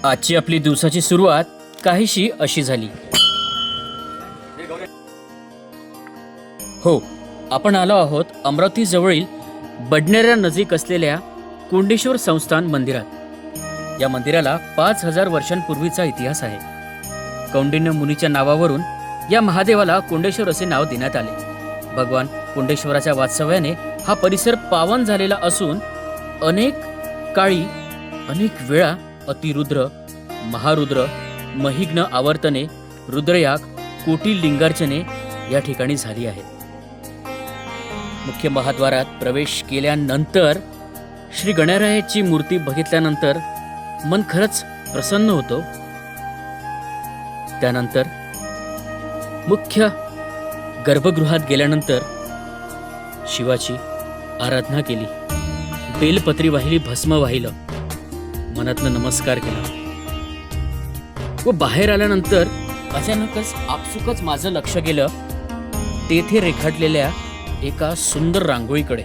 आजची आपली दिवसाची सुरुवात काहीशी अशी झाली. हो, आपण आलो आहोत अमरावती जवळील बडनेरा नजीक असलेल्या कोंडेश्वर संस्थान मंदिरात. या मंदिराला 5000 वर्षांपूर्वीचा इतिहास आहे. कौंडिन्य मुनीच्या नावावरून या महादेवाला कोंडेश्वर असे नाव देण्यात आले. भगवान कोंडेश्वराच्या वास्तव्याने हा परिसर पावन झालेला असून अनेक काळी अनेक वेळा अतिरुद्र, महारुद्र, महिग्न आवर्तने, रुद्रयाग, कोटी लिंगार्चने या ठिकाणी झाली आहेत. मुख्य महाद्वारात प्रवेश केल्यानंतर श्री गणरायाची मूर्ती बघितल्यानंतर मन खरंच प्रसन्न होतो. त्यानंतर मुख्य गर्भगृहात गेल्यानंतर शिवाची आराधना केली, बेलपत्री वाहिली, भस्म वाहिलं, मनातनं नमस्कार केला व बाहेर आल्यानंतर अचानकच आपसुकच माझं लक्ष गेलं तेथे रेखाटलेल्या एका सुंदर रांगोळीकडे.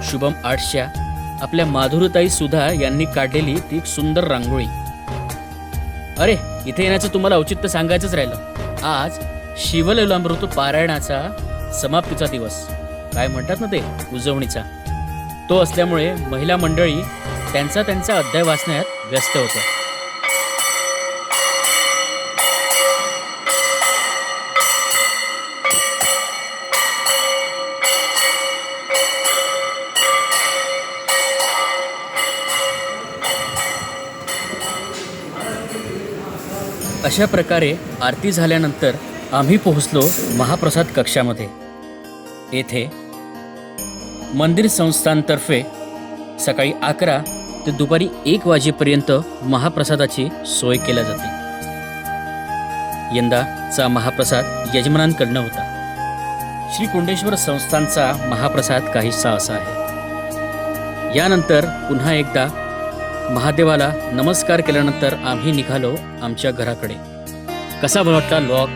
शुभम आर्ट्सच्या आपल्या माधुरताई सुधा यांनी काढलेली ती एक सुंदर रांगोळी. अरे, इथे येण्याचं तुम्हाला औचित्य सांगायचंच राहिलं. आज शिवलीलामृत पारायणाचा समाप्तीचा दिवस, काय म्हणतात ना ते, उजवणीचा, तो असल्यामुळे महिला मंडळी त्यांचा अध्याय वाचण्यात व्यस्त होत्या. अशा प्रकारे आरती झाल्यानंतर आम्ही पोहोचलो महाप्रसाद कक्षामध्ये. येथे मंदिर संस्थानतर्फे सकाळी 11 ते दुपारी 1 वाजेपर्यंत महाप्रसादाची सोय केल्या जाते. यंदाचा महाप्रसाद यजमानांकडनं होता. श्री कोंडेश्वर संस्थानचा महाप्रसाद काहीसा असा आहे. यानंतर पुन्हा एकदा महादेवाला नमस्कार केल्यानंतर आम्ही निघालो आमच्या घराकडे. कसा वाटला व्लॉग?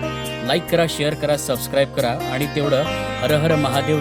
लाईक करा, शेअर करा, सबस्क्राईब करा आणि तेवढं हर हर महादेव